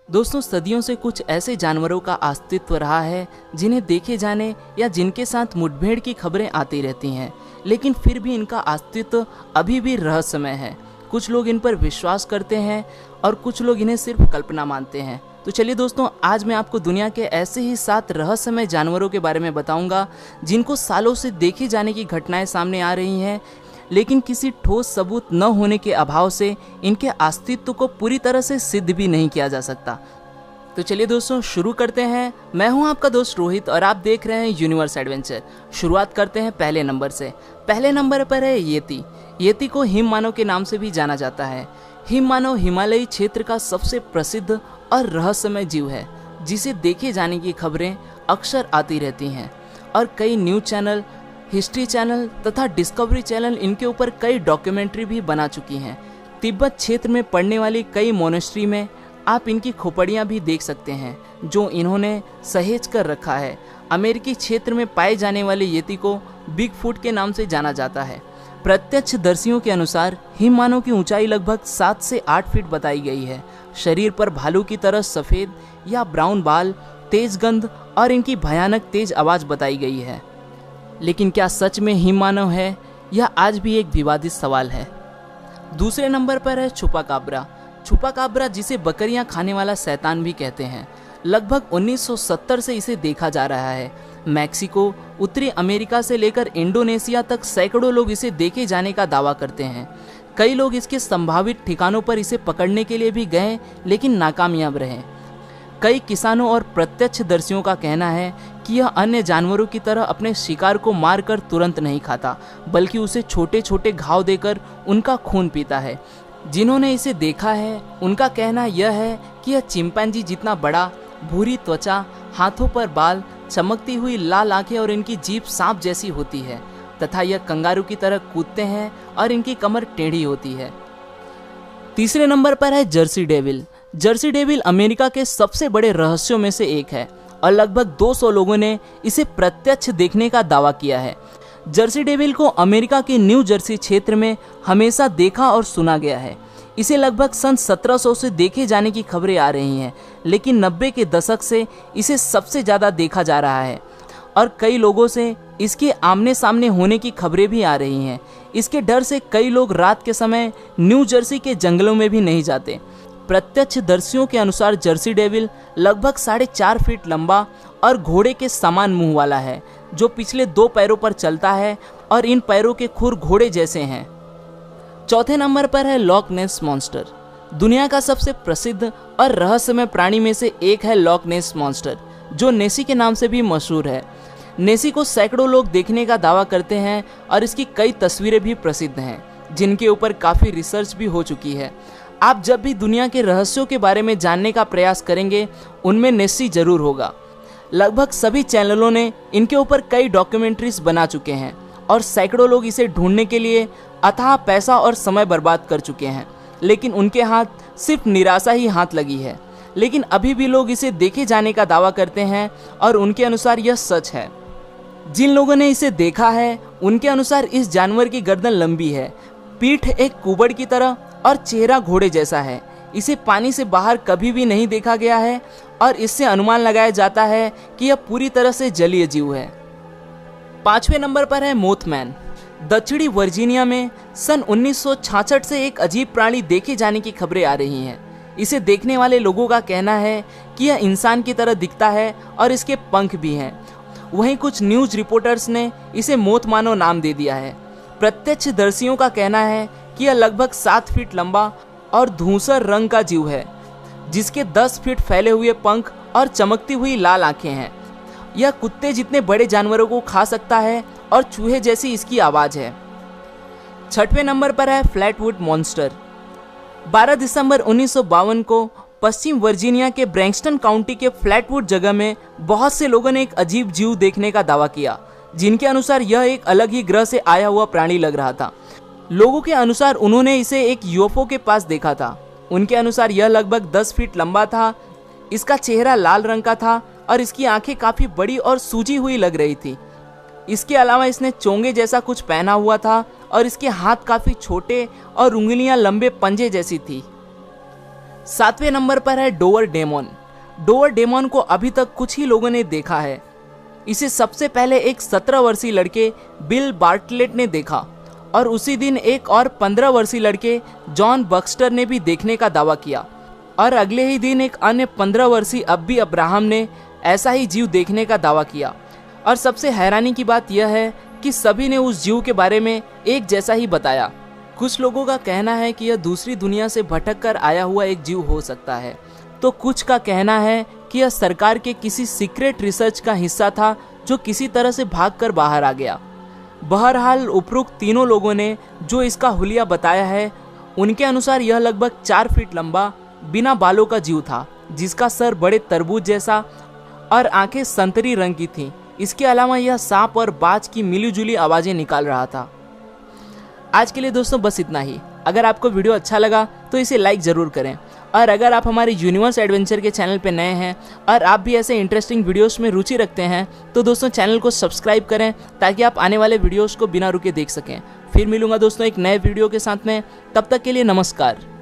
दोस्तों, सदियों से कुछ ऐसे जानवरों का अस्तित्व रहा है जिन्हें देखे जाने या जिनके साथ मुठभेड़ की खबरें आती रहती हैं, लेकिन फिर भी इनका अस्तित्व अभी भी रहस्यमय है। कुछ लोग इन पर विश्वास करते हैं और कुछ लोग इन्हें सिर्फ कल्पना मानते हैं। तो चलिए दोस्तों, आज मैं आपको दुनिया के ऐसे ही 7 रहस्यमय जानवरों के बारे में बताऊंगा जिनको सालों से देखे जाने की घटनाएं सामने आ रही हैं, लेकिन किसी ठोस सबूत न होने के अभाव से इनके अस्तित्व को पूरी तरह से सिद्ध भी नहीं किया जा सकता। तो चलिए दोस्तों, शुरू करते हैं। मैं हूं आपका दोस्त रोहित और आप देख रहे हैं यूनिवर्स एडवेंचर। शुरुआत करते हैं पहले नंबर से। पहले नंबर पर है येती। येती को हिम मानव के नाम से भी जाना जाता है। हिम मानव हिमालयी क्षेत्र का सबसे प्रसिद्ध और रहस्यमय जीव है, जिसे देखे जाने की खबरें अक्सर आती रहती हैं और कई न्यूज चैनल, हिस्ट्री चैनल तथा डिस्कवरी चैनल इनके ऊपर कई डॉक्यूमेंट्री भी बना चुकी हैं। तिब्बत क्षेत्र में पड़ने वाली कई मोनेस्ट्री में आप इनकी खोपड़ियां भी देख सकते हैं, जो इन्होंने सहेज कर रखा है। अमेरिकी क्षेत्र में पाए जाने वाले येती को बिग फुट के नाम से जाना जाता है। प्रत्यक्षदर्शियों के अनुसार हिम मानव की ऊंचाई लगभग 7 से 8 फीट बताई गई है। शरीर पर भालू की तरह सफ़ेद या ब्राउन बाल, तेज गंध और इनकी भयानक तेज आवाज़ बताई गई है। लेकिन क्या सच में हिम मानव है? यह आज भी एक विवादित सवाल है। दूसरे नंबर पर है छुपाकाब्रा। छुपाकाब्रा, जिसे बकरियां खाने वाला शैतान भी कहते हैं, लगभग 1970 से इसे देखा जा रहा है। मैक्सिको, उत्तरी अमेरिका से लेकर इंडोनेशिया तक सैकड़ों लोग इसे देखे जाने का दावा करते हैं। कई लोग इसके संभावित ठिकानों पर इसे पकड़ने के लिए भी गए, लेकिन नाकामयाब रहे। कई किसानों और प्रत्यक्षदर्शियों का कहना है कि यह अन्य जानवरों की तरह अपने शिकार को मारकर तुरंत नहीं खाता, बल्कि उसे छोटे छोटे घाव देकर उनका खून पीता है। जिन्होंने इसे देखा है उनका कहना यह है कि यह चिंपैंजी जितना बड़ा, भूरी त्वचा, हाथों पर बाल, चमकती हुई लाल आंखें और इनकी जीभ सांप जैसी होती है तथा यह कंगारू की तरह कूदते हैं और इनकी कमर टेढ़ी होती है। तीसरे नंबर पर है Jersey devil. Jersey devil America के सबसे बड़े रहस्यों में से एक है और लगभग 200 लोगों ने इसे प्रत्यक्ष देखने का दावा किया है। जर्सी डेविल को अमेरिका के न्यू जर्सी क्षेत्र में हमेशा देखा और सुना गया है। इसे लगभग सन 1700 से देखे जाने की खबरें आ रही हैं, लेकिन 90 के दशक से इसे सबसे ज़्यादा देखा जा रहा है और कई लोगों से इसके आमने सामने होने की खबरें भी आ रही हैं। इसके डर से कई लोग रात के समय न्यू जर्सी के जंगलों में भी नहीं जाते। प्रत्यक्षदर्शियों के अनुसार जर्सी डेविल लगभग 4.5 फीट लंबा और घोड़े के समान मुंह वाला है, जो पिछले 2 पैरों पर चलता है और इन पैरों के खुर घोड़े जैसे हैं। चौथे नंबर पर है लॉक नेस मॉन्स्टर। दुनिया का सबसे प्रसिद्ध और रहस्यमय प्राणी में से एक है लॉक नेस मॉन्स्टर, जो नेसी के नाम से भी मशहूर है। नेसी को सैकड़ों लोग देखने का दावा करते हैं और इसकी कई तस्वीरें भी प्रसिद्ध हैं, जिनके ऊपर काफ़ी रिसर्च भी हो चुकी है। आप जब भी दुनिया के रहस्यों के बारे में जानने का प्रयास करेंगे, उनमें नेसी जरूर होगा। लगभग सभी चैनलों ने इनके ऊपर कई डॉक्यूमेंट्रीज बना चुके हैं और सैकड़ों लोग इसे ढूंढने के लिए अथाह पैसा और समय बर्बाद कर चुके हैं, लेकिन उनके हाथ सिर्फ निराशा ही हाथ लगी है। लेकिन अभी भी लोग इसे देखे जाने का दावा करते हैं और उनके अनुसार यह सच है। जिन लोगों ने इसे देखा है उनके अनुसार इस जानवर की गर्दन लंबी है, पीठ एक कुबड़ की तरह और चेहरा घोड़े जैसा है। इसे पानी से बाहर कभी भी नहीं देखा गया है और इससे अनुमान लगाया जाता है कि यह पूरी तरह से जलीय जीव है। 5वें नंबर पर है मोथमैन। दक्षिणी वर्जीनिया में सन 1966 से एक अजीब प्राणी देखे जाने की खबरें आ रही हैं। इसे देखने वाले लोगों का कहना है कि यह इंसान की तरह दिखता है और इसके पंख भी हैं। वहीं कुछ न्यूज रिपोर्टर्स ने इसे मोथ मानव नाम दे दिया है। प्रत्यक्षदर्शियों का कहना है कि यह लगभग 7 फीट लंबा और धूसर रंग का जीव है, जिसके 10 फीट फैले हुए पंख और चमकती हुई लाल आंखें हैं। यह कुत्ते जितने बड़े जानवरों को खा सकता है और चूहे जैसी इसकी आवाज़ है। 6वें नंबर पर है फ्लैटवुड मॉन्स्टर। 12 दिसंबर 1952 को पश्चिम वर्जीनिया के ब्रैंक्सटन काउंटी के फ्लैटवुड जगह में बहुत से लोगों ने एक अजीब जीव देखने का दावा किया, जिनके अनुसार यह एक अलग ही ग्रह से आया हुआ प्राणी लग रहा था। लोगों के अनुसार उन्होंने इसे एक यूएफओ के पास देखा था। उनके अनुसार यह लगभग 10 फीट लंबा था, इसका चेहरा लाल रंग का था और इसकी आंखें काफ़ी बड़ी और सूजी हुई लग रही थी। इसके अलावा इसने चोंगे जैसा कुछ पहना हुआ था और इसके हाथ काफ़ी छोटे और उंगलियां लंबे पंजे जैसी थी। 7वें नंबर पर है डोवर डेमोन। डोवर डेमोन को अभी तक कुछ ही लोगों ने देखा है। इसे सबसे पहले एक 17 वर्षीय लड़के बिल बार्टलेट ने देखा और उसी दिन एक और 15 वर्षीय लड़के जॉन बक्स्टर ने भी देखने का दावा किया और अगले ही दिन एक अन्य 15 वर्षीय अब्बी अब्राहम ने ऐसा ही जीव देखने का दावा किया। और सबसे हैरानी की बात यह है कि सभी ने उस जीव के बारे में एक जैसा ही बताया। कुछ लोगों का कहना है कि यह दूसरी दुनिया से भटक कर आया हुआ एक जीव हो सकता है, तो कुछ का कहना है कि यह सरकार के किसी सीक्रेट रिसर्च का हिस्सा था जो किसी तरह से भागकर बाहर आ गया। बहरहाल उपरोक्त तीनों लोगों ने जो इसका हुलिया बताया है, उनके अनुसार यह लगभग 4 फीट लंबा बिना बालों का जीव था, जिसका सर बड़े तरबूज जैसा और आंखें संतरी रंग की थीं। इसके अलावा यह सांप और बाज की मिलीजुली आवाज़ें निकाल रहा था। आज के लिए दोस्तों बस इतना ही। अगर आपको वीडियो अच्छा लगा तो इसे लाइक ज़रूर करें, और अगर आप हमारे यूनिवर्स एडवेंचर के चैनल पर नए हैं और आप भी ऐसे इंटरेस्टिंग वीडियोस में रुचि रखते हैं तो दोस्तों चैनल को सब्सक्राइब करें ताकि आप आने वाले वीडियोस को बिना रुके देख सकें। फिर मिलूंगा दोस्तों एक नए वीडियो के साथ में, तब तक के लिए नमस्कार।